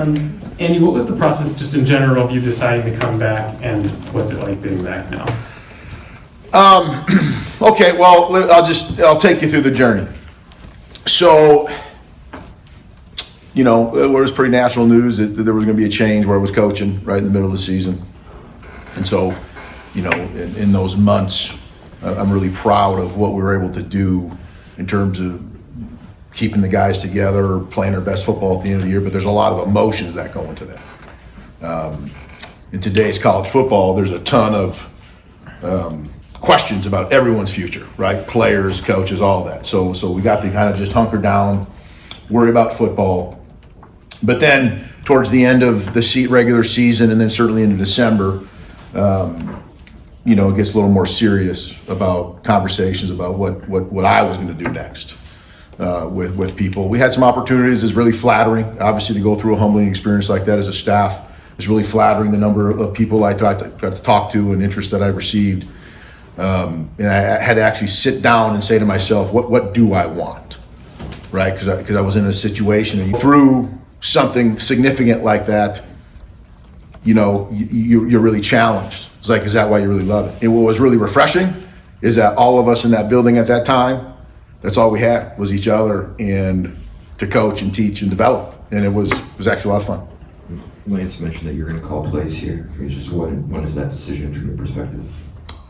Andy, what was the process just in general of you deciding to come back, and what's it like being back now? Okay, well, I'll take you through the journey. So, it was pretty national news that there was going to be a change where I was coaching right in the middle of the season. And so, in those months, I'm really proud of what we were able to do in terms of keeping the guys together, playing our best football at the end of the year, but there's a lot of emotions that go into that. In today's college football, there's a ton of questions about everyone's future, right? Players, coaches, all that. So we got to kind of just hunker down, worry about football. But then towards the end of the regular season, and then certainly into December, it gets a little more serious about conversations about what I was going to do next. With people. We had some opportunities. It's really flattering, obviously, to go through a humbling experience like that as a staff. It's really flattering, the number of people I got to talk to and interest that I received. And I had to actually sit down and say to myself, what do I want, right? Because I was in a situation, and through something significant like that, you're really challenged. It's like, is that why you really love it? And what was really refreshing is that all of us in that building at that time, that's all we had was each other and to coach and teach and develop. And it was actually a lot of fun. Lance mentioned that you're going to call plays here. It's just when is that decision from your perspective?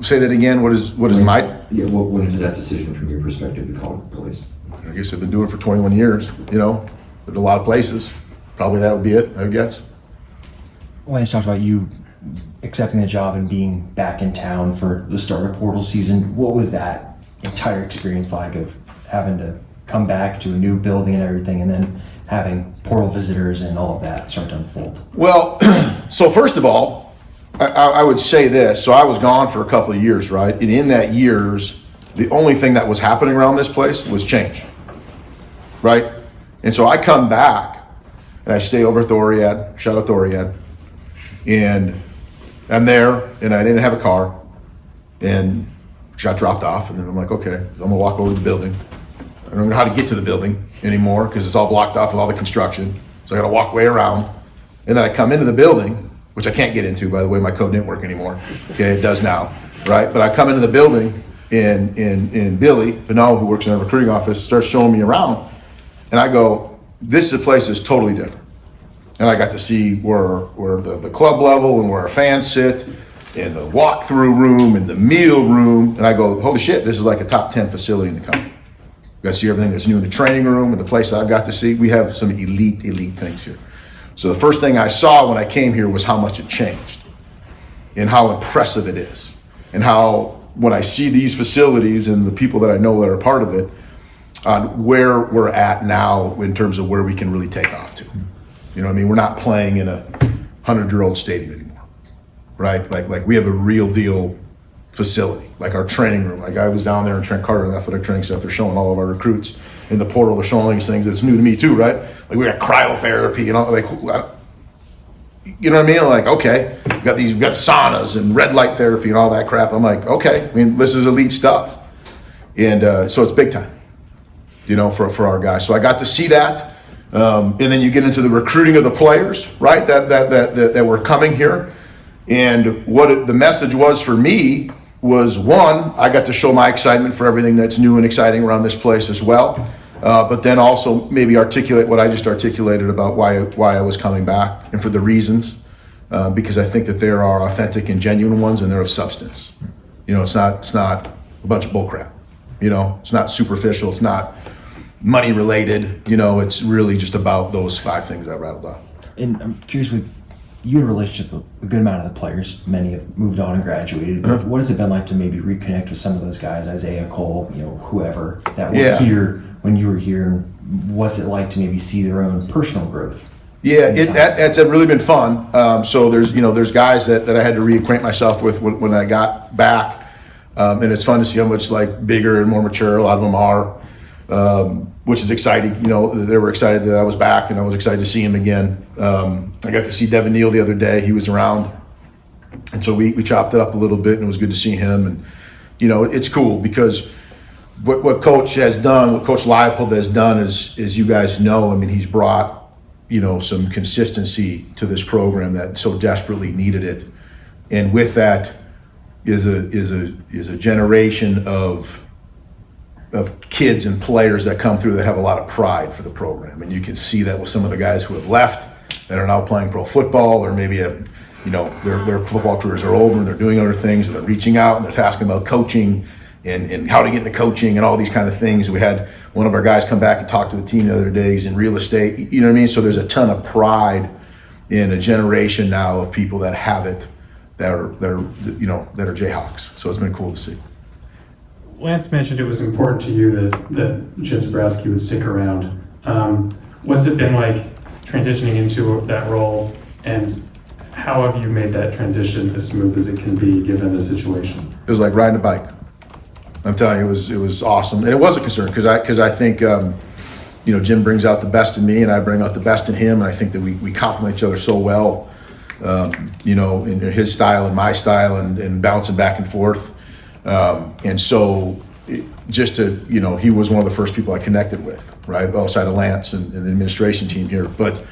Say that again. What is my? Yeah, when is that decision from your perspective to call plays? I guess I've been doing it for 21 years. There's a lot of places. Probably that would be it, I would guess. Lance talked about you accepting the job and being back in town for the start of portal season. What was that entire experience like of having to come back to a new building and everything, and then having portal visitors and all of that start to unfold? Well, so first of all, I would say this. So I was gone for a couple of years, right? And in that years, the only thing that was happening around this place was change, right? And so I come back and I stay over at the Oriad, shout out to Oriad, and I'm there, and I didn't have a car, and got dropped off, and then I'm like, okay, I'm gonna walk over to the building. I don't know how to get to the building anymore because it's all blocked off with all the construction. So I gotta walk way around. And then I come into the building, which I can't get into, by the way, my code didn't work anymore. Okay, it does now, right? But I come into the building and Billy Pinot, who works in our recruiting office, starts showing me around. And I go, this place is totally different. And I got to see where the club level and where our fans sit, in the walk-through room, in the meal room, and I go, holy shit, this is like a top 10 facility in the country. You got to see everything that's new in the training room and the place I've got to see. We have some elite things here. So the first thing I saw when I came here was how much it changed and how impressive it is, and how when I see these facilities and the people that I know that are part of it, on where we're at now in terms of where we can really take off to. You know what I mean? We're not playing in a 100-year-old stadium anymore. Right? Like we have a real deal facility, like our training room. Like I was down there in Trent Carter in the athletic training stuff. They're showing all of our recruits in the portal. They're showing all these things that's new to me too, right? Like we got cryotherapy and all, like, you know what I mean? Like, okay, we've got saunas and red light therapy and all that crap. I'm like, okay, I mean, this is elite stuff. And so it's big time, for our guys. So I got to see that. And then you get into the recruiting of the players, right? That were coming here. And what the message was for me was, one, I got to show my excitement for everything that's new and exciting around this place as well. But then also maybe articulate what I just articulated about why I was coming back and for the reasons. Because I think that there are authentic and genuine ones, and they're of substance. It's not a bunch of bullcrap. It's not superficial. It's not money related. It's really just about those 5 things I rattled off. And I'm curious, with you in a relationship with a good amount of the players, many have moved on and graduated. Uh-huh. What has it been like to maybe reconnect with some of those guys, Isaiah Cole, whoever that were here when you were here, and what's it like to maybe see their own personal growth? Yeah, that's really been fun. So there's guys that I had to reacquaint myself with when I got back, and it's fun to see how much bigger and more mature a lot of them are. Which is exciting. They were excited that I was back, and I was excited to see him again. I got to see Devin Neal the other day. He was around, and so we chopped it up a little bit, and it was good to see him. And it's cool because what Coach has done, what Coach Leipold has done is you guys know, I mean, he's brought some consistency to this program that so desperately needed it. And with that is a generation of kids and players that come through that have a lot of pride for the program. And you can see that with some of the guys who have left that are now playing pro football, or maybe have, their football careers are over and they're doing other things, and they're reaching out and they're asking about coaching and how to get into coaching and all these kind of things. We had one of our guys come back and talk to the team the other day. He's in real estate, you know what I mean? So there's a ton of pride in a generation now of people that have it, that are Jayhawks. So it's been cool to see. Lance mentioned it was important to you that Jim Zki would stick around. What's it been like transitioning into that role, and how have you made that transition as smooth as it can be given the situation? It was like riding a bike. I'm telling you, it was awesome, and it was a concern because I think Jim brings out the best in me, and I bring out the best in him, and I think that we complement each other so well, in his style and my style, and bouncing back and forth, and so he was one of the first people I connected with, right, outside of Lance and the administration team here, but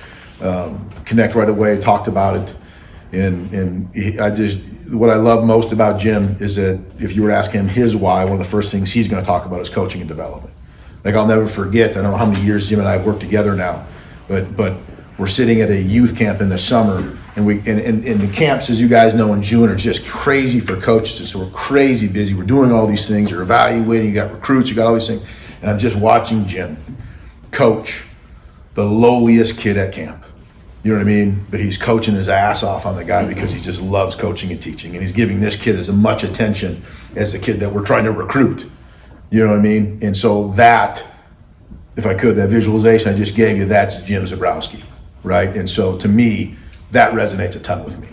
connect right away, talked about it, and what I love most about Jim is that if you were to ask him his why, one of the first things he's going to talk about is coaching and development. Like, I'll never forget, I don't know how many years Jim and I have worked together now, but we're sitting at a youth camp in the summer, and the camps, as you guys know, in June are just crazy for coaches. So we're crazy busy. We're doing all these things. You're evaluating. You got recruits. You got all these things. And I'm just watching Jim coach the lowliest kid at camp. You know what I mean? But he's coaching his ass off on the guy because he just loves coaching and teaching. And he's giving this kid as much attention as the kid that we're trying to recruit. You know what I mean? And so that, if I could, that visualization I just gave you, that's Jim Zki, right? And so to me, that resonates a ton with me.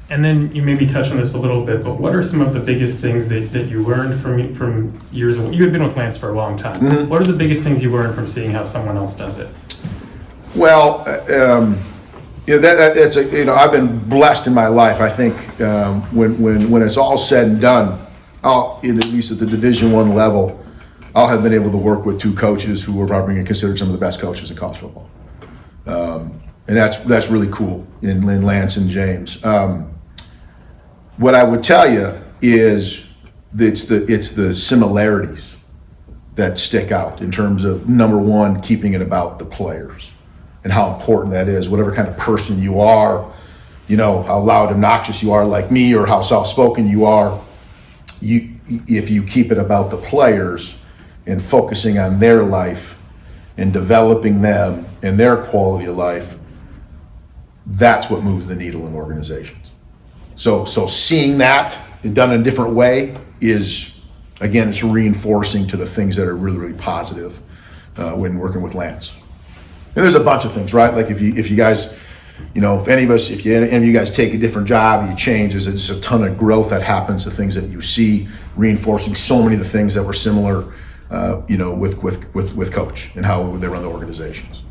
And then you maybe touched on this a little bit, but what are some of the biggest things that you learned from years ago? You had been with Lance for a long time. Mm-hmm. What are the biggest things you learned from seeing how someone else does it? Well, that's I've been blessed in my life. I think when it's all said and done, at least at the Division I level, I'll have been able to work with two coaches who were probably considered some of the best coaches in college football. And that's really cool in Lance and James. What I would tell you is it's the similarities that stick out in terms of, number one, keeping it about the players and how important that is. Whatever kind of person you are, how loud, obnoxious you are like me, or how soft-spoken you are, if you keep it about the players and focusing on their life and developing them and their quality of life, that's what moves the needle in organizations. So seeing that done in a different way is, again, it's reinforcing to the things that are really, really positive when working with Lance. And there's a bunch of things, right? Like if you guys, if any of you guys take a different job, you change, there's just a ton of growth that happens, the things that you see, reinforcing so many of the things that were similar, with Coach and how they run the organizations.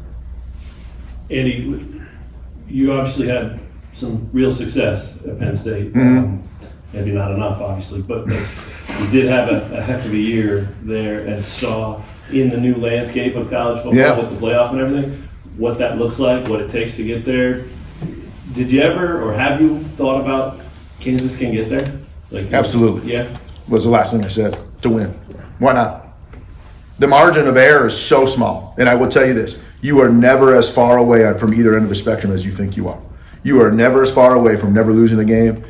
Andy, you obviously had some real success at Penn State. Mm-hmm. Maybe not enough, obviously, but you did have a heck of a year there, and saw in the new landscape of college football with the playoff and everything, what that looks like, what it takes to get there. Did you ever, or have you thought about Kansas can get there? Absolutely. Yeah. Was the last thing I said, to win. Why not? The margin of error is so small. And I will tell you this, you are never as far away from either end of the spectrum as you think you are. You are never as far away from never losing a game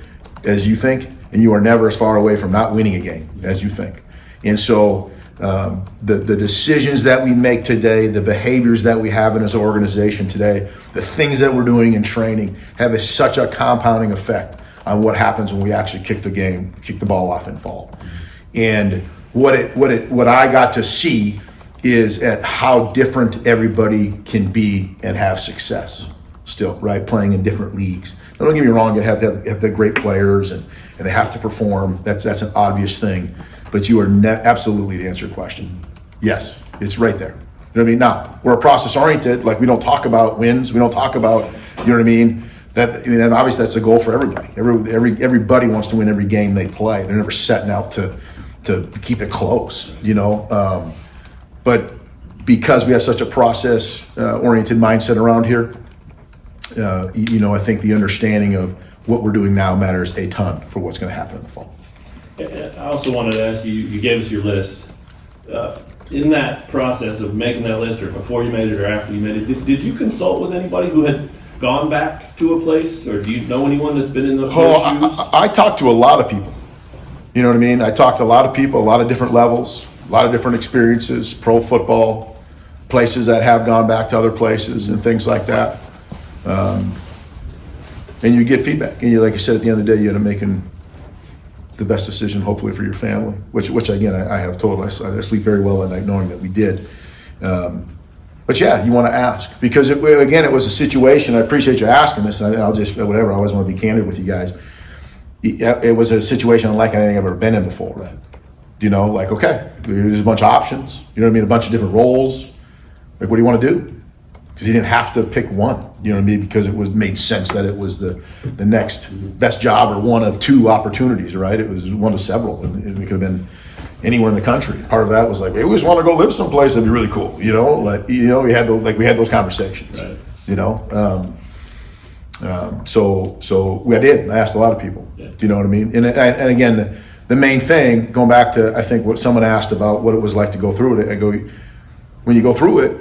as you think, and you are never as far away from not winning a game as you think. And so the decisions that we make today, the behaviors that we have in this organization today, the things that we're doing in training have such a compounding effect on what happens when we actually kick the ball off in fall. And what I got to see is at how different everybody can be and have success still, right? Playing in different leagues. Now, don't get me wrong, you have to have great players and they have to perform. That's an obvious thing. But you are absolutely, to answer your question, yes, it's right there. You know what I mean? Now, we're process oriented, like we don't talk about wins, we don't talk about, you know what I mean? And obviously that's a goal for everybody. Everybody wants to win every game they play. They're never setting out to keep it close, but because we have such a process oriented mindset around here, I think the understanding of what we're doing now matters a ton for what's going to happen in the fall. I also wanted to ask you, you gave us your list. In that process of making that list, or before you made it or after you made it, did you consult with anybody who had gone back to a place, or do you know anyone that's been in those shoes? I talked to a lot of people. You know what I mean? I talked to a lot of people, a lot of different levels, a lot of different experiences, pro football, places that have gone back to other places and things like that. And you get feedback. And like you said, at the end of the day, you end up making the best decision, hopefully, for your family, which again, I have told. I sleep very well at night knowing that we did. But yeah, you want to ask, because it was a situation. I appreciate you asking this, and I'll just, whatever, I always want to be candid with you guys. It was a situation unlike anything I've ever been in before. Right. Like, okay, there's a bunch of options. You know what I mean? A bunch of different roles. Like, what do you want to do? Because he didn't have to pick one. You know what I mean? Because it made sense that it was the next best job or one of two opportunities, right? It was one of several, and it could have been anywhere in the country. Part of that was like, we always want to go live someplace that'd be really cool. We had those conversations. Right. So I did. I asked a lot of people. Yeah. You know what I mean? And again, the main thing, going back to I think what someone asked about what it was like to go through it. I go, when you go through it,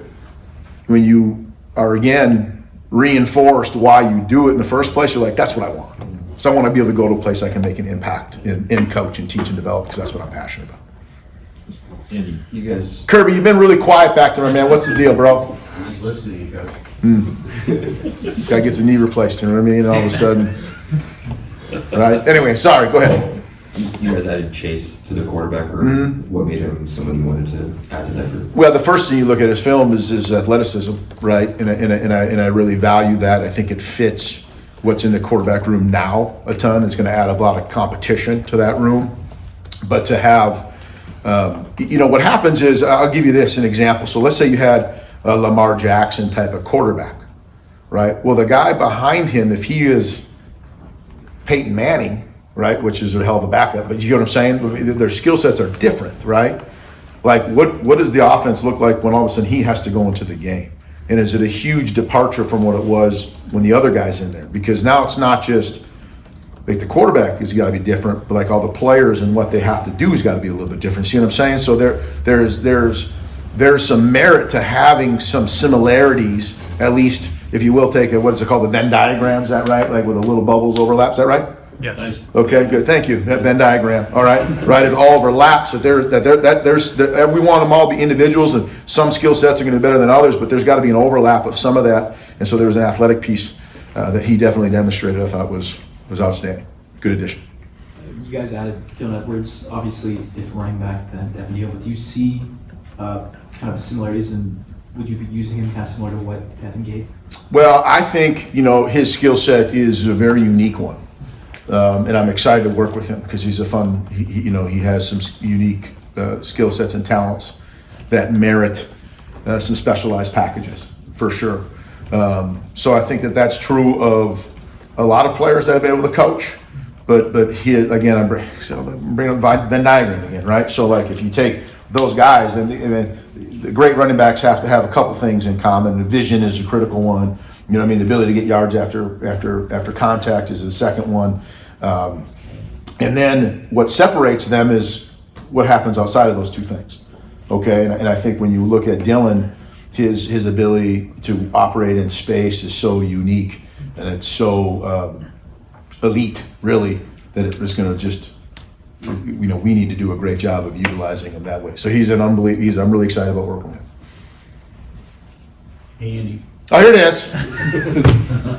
when you are again reinforced why you do it in the first place, you're like, that's what I want. So I want to be able to go to a place I can make an impact and coach and teach and develop, because that's what I'm passionate about. Andy, you guys. Kirby, you've been really quiet back there, man. What's the deal, bro? I'm just listening, Coach. Guy gets a knee replaced, you know what I mean? And all of a sudden, right? Anyway, sorry, go ahead. You guys added Chase to the quarterback room. What made him someone you wanted to add to that group? Well, the first thing you look at his film is his athleticism, right? And I really value that. I think it fits what's in the quarterback room now a ton. It's going to add a lot of competition to that room. But to have, what happens is, I'll give you this an example. So let's say you had a Lamar Jackson type of quarterback, right? Well, the guy behind him, if he is Peyton Manning, right, which is a hell of a backup, but you know what I'm saying? Their skill sets are different, right? Like, what does the offense look like when all of a sudden he has to go into the game? And is it a huge departure from what it was when the other guy's in there? Because now it's not just, like, the quarterback has got to be different, but like all the players and what they have to do has got to be a little bit different. See what I'm saying? So there's some merit to having some similarities, at least, if you will, take what is it called, the Venn diagram, is that right? Like with the little bubbles overlap, is that right? Yes. Okay, good. Thank you. That Venn diagram. All right. Right. It all overlaps. We want them all to be individuals, and some skill sets are going to be better than others, but there's got to be an overlap of some of that. And so there was an athletic piece that he definitely demonstrated. I thought was outstanding. Good addition. You guys added Dylan Edwards. Obviously, he's a different running back than Devin Neal, but do you see kind of the similarities, and would you be using him kind of similar to what Devin gave? Well, I think his skill set is a very unique one. And I'm excited to work with him because he's a fun. He has some unique skill sets and talents that merit some specialized packages for sure. So I think that's true of a lot of players that have been able to coach. But he again, I'm bringing up Venn diagram again, right? So like if you take those guys, then the great running backs have to have a couple things in common. The vision is a critical one. You know what I mean? The ability to get yards after contact is the second one. And then what separates them is what happens outside of those two things. Okay? And I think when you look at Dylan, his ability to operate in space is so unique, and it's so elite, really, that it's going to just, we need to do a great job of utilizing him that way. So I'm really excited about working with him. Hey, Andy. Oh, here it is.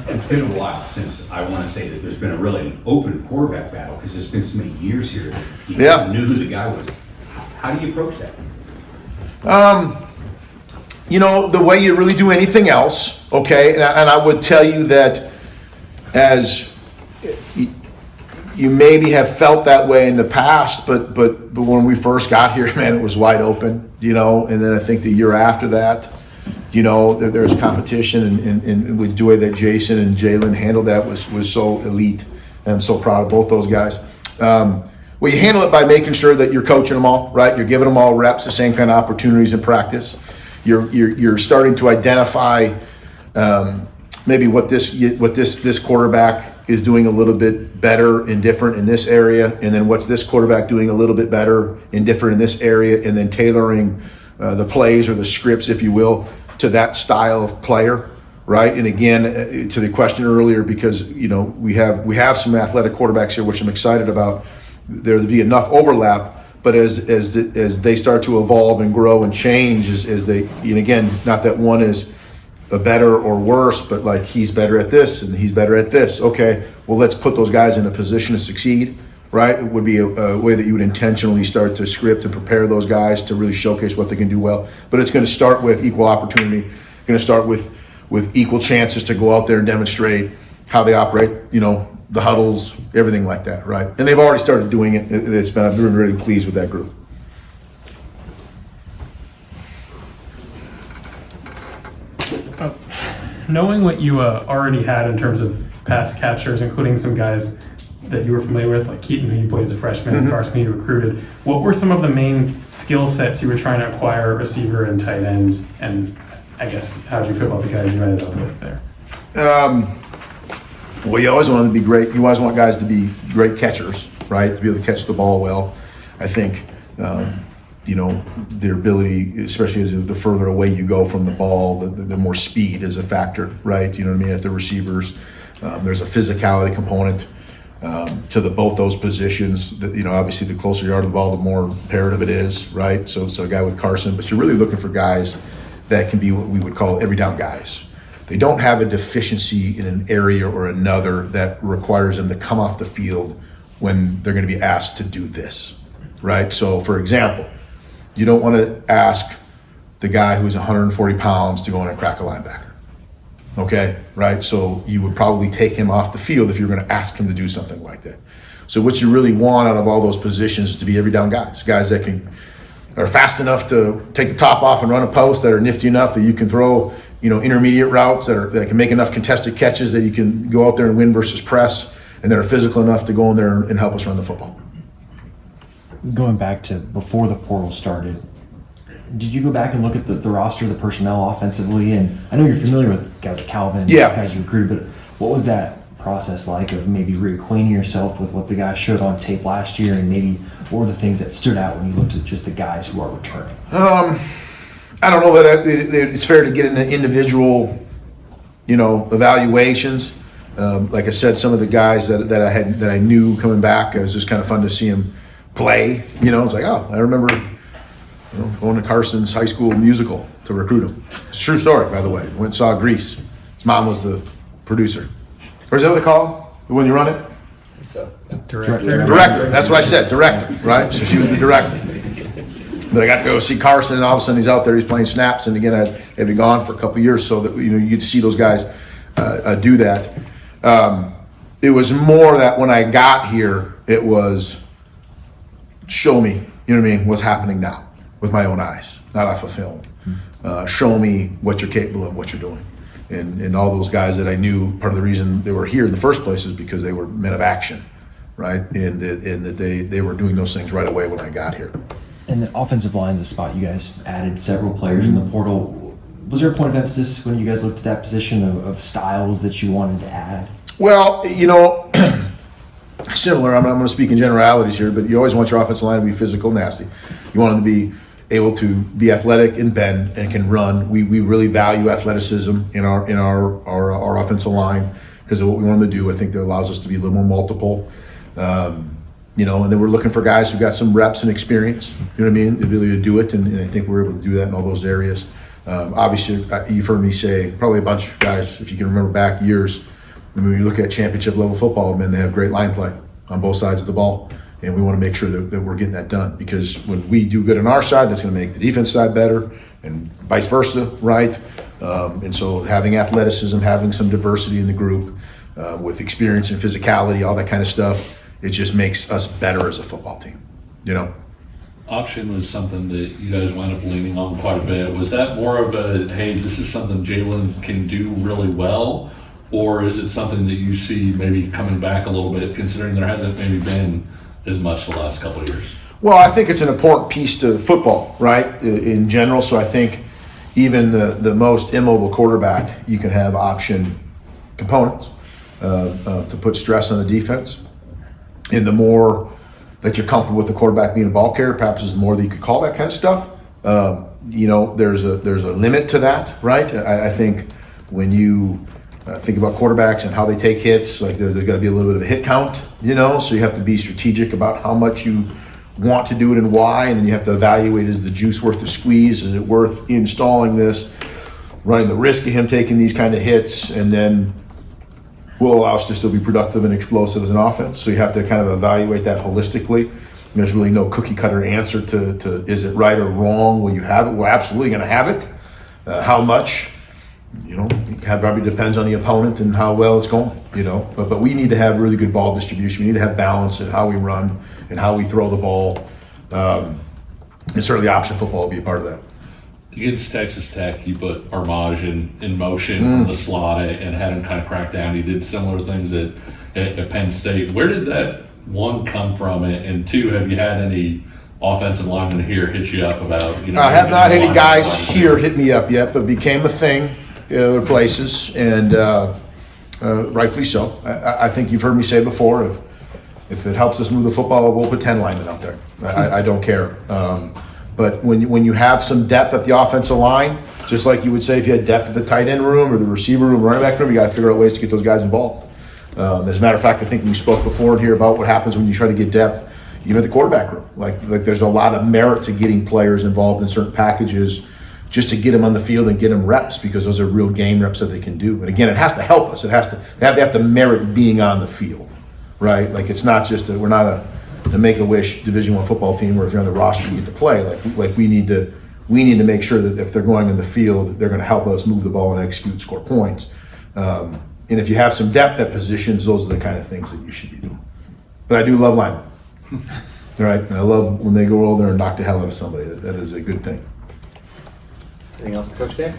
It's been a while since I want to say that there's been an open quarterback battle, because there's been so many years here that you knew who the guy was. How do you approach that? The way you really do anything else, okay? And I would tell you that as you maybe have felt that way in the past, but when we first got here, man, it was wide open, and then I think the year after that, there's competition, and with the way that Jason and Jalen handled that was so elite. And I'm so proud of both those guys. Well, you handle it by making sure that you're coaching them all, right? You're giving them all reps, the same kind of opportunities in practice. You're starting to identify maybe what this quarterback is doing a little bit better and different in this area, and then what's this quarterback doing a little bit better and different in this area, and then tailoring the plays or the scripts, if you will, to that style of player, right? And again, to the question earlier, because we have some athletic quarterbacks here, which I'm excited about. There'll be enough overlap, but as they start to evolve and grow and change, as they, and again, not that one is a better or worse, but like he's better at this and he's better at this. Okay, well, let's put those guys in a position to succeed, right? It would be a way that you would intentionally start to script and prepare those guys to really showcase what they can do well. But it's going to start with equal opportunity, going to start with equal chances to go out there and demonstrate how they operate, the huddles, everything like that, right? And they've already started doing it. I've been really pleased with that group. Knowing what you already had in terms of pass catchers, including some guys that you were familiar with, like Keaton, who you played as a freshman, and Carson, who you recruited, what were some of the main skill sets you were trying to acquire at receiver and tight end? And I guess, how did you feel about the guys you ended up with there? Well, you always want them to be great. You always want guys to be great catchers, right? To be able to catch the ball well. I think, their ability, especially as the further away you go from the ball, the more speed is a factor, right? You know what I mean? At the receivers, there's a physicality component to both those positions. Obviously, the closer you are to the ball, the more imperative it is, right? So a guy with Carson, but you're really looking for guys that can be what we would call every down guys. They don't have a deficiency in an area or another that requires them to come off the field when they're going to be asked to do this, right? So, for example, you don't want to ask the guy who's 140 pounds to go in and crack a linebacker, okay, right? So you would probably take him off the field if you're going to ask him to do something like that. So what you really want out of all those positions is to be every down guys that are fast enough to take the top off and run a post, that are nifty enough that you can throw, intermediate routes, that can make enough contested catches that you can go out there and win versus press, and that are physical enough to go in there and help us run the football. Going back to before the portal started, did you go back and look at the roster, the personnel offensively? And I know you're familiar with guys like Calvin, guys you recruited, but what was that process like of maybe reacquainting yourself with what the guys showed on tape last year, and maybe what were the things that stood out when you looked at just the guys who are returning? I don't know that it's fair to get into individual, evaluations. Like I said, some of the guys that I knew coming back, it was just kind of fun to see them play. It's like, oh, I remember going to Carson's high school musical to recruit him. It's a true story, by the way. Went and saw Grease. His mom was the producer. Or is that what they call it when you run it? Director. That's what I said. Director, right? So she was the director. But I got to go see Carson, and all of a sudden he's out there, he's playing snaps. And again, I had been gone for a couple of years, so that you get to see those guys do that. It was more that when I got here, it was show me, what's happening now with my own eyes, not off of film. Show me what you're capable of, what you're doing. And all those guys that I knew, part of the reason they were here in the first place is because they were men of action, right? And that they were doing those things right away when I got here. And the offensive line is a spot you guys added several players in the portal. Was there a point of emphasis when you guys looked at that position of styles that you wanted to add? Well, similar. I'm going to speak in generalities here, but you always want your offensive line to be physical, nasty. You want them to be able to be athletic and bend and can run. We really value athleticism in our offensive line because of what we want them to do. I think that allows us to be a little more multiple. And then we're looking for guys who got some reps and experience. You know what I mean? The ability to do it, and I think we're able to do that in all those areas. Obviously, you've heard me say probably a bunch of guys, if you can remember back years. When you look at championship level football, they have great line play on both sides of the ball. And we want to make sure that we're getting that done, because when we do good on our side, that's going to make the defense side better, and vice versa, right? And so having athleticism, having some diversity in the group with experience and physicality, all that kind of stuff, it just makes us better as a football team, Option was something that you guys wound up leaning on quite a bit. Was that more of a, hey, this is something Jalen can do really well? Or is it something that you see maybe coming back a little bit, considering there hasn't maybe been as much the last couple of years? Well, I think it's an important piece to football, right, in general. So I think even the most immobile quarterback, you can have option components to put stress on the defense. And the more that you're comfortable with the quarterback being a ball carrier, perhaps is the more that you could call that kind of stuff. There's a limit to that, right? I think when you think about quarterbacks and how they take hits, like there's got to be a little bit of a hit count, so you have to be strategic about how much you want to do it and why, and then you have to evaluate, is the juice worth the squeeze? Is it worth installing this, running the risk of him taking these kind of hits, and then will allow us to still be productive and explosive as an offense? So you have to kind of evaluate that holistically. There's really no cookie cutter answer to is it right or wrong? Will you have it? We're absolutely going to have it. How much? It probably depends on the opponent and how well it's going. But we need to have really good ball distribution. We need to have balance in how we run and how we throw the ball. And certainly option football will be a part of that. Against Texas Tech, you put Armage in motion from the slot and had him kind of crack down. He did similar things at Penn State. Where did that, one, come from? And two, have you had any offensive linemen here hit you up about, I have not had any guys here hit me up yet, but became a thing in other places, and rightfully so. I think you've heard me say before, if it helps us move the football, we'll put 10 linemen out there. I don't care. But when you have some depth at the offensive line, just like you would say if you had depth at the tight end room or the receiver room, running back room, you got to figure out ways to get those guys involved. As a matter of fact, I think we spoke before here about what happens when you try to get depth, even at the quarterback room. Like there's a lot of merit to getting players involved in certain packages just to get them on the field and get them reps, because those are real game reps that they can do. And again, it has to help us. They have to merit being on the field, right? Like it's not just we're not a Make-A-Wish Division I football team where if you're on the roster you get to play. Like we need to make sure that if they're going in the field, they're going to help us move the ball and execute, score points. And if you have some depth at positions, those are the kind of things that you should be doing. But I do love linemen, right? And I love when they go over there and knock the hell out of somebody. That is a good thing. Anything else for Coach Dan?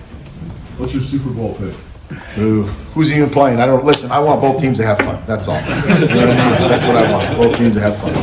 What's your Super Bowl pick? Ooh, who's even playing? I want both teams to have fun. That's all. That's what I want. Both teams to have fun.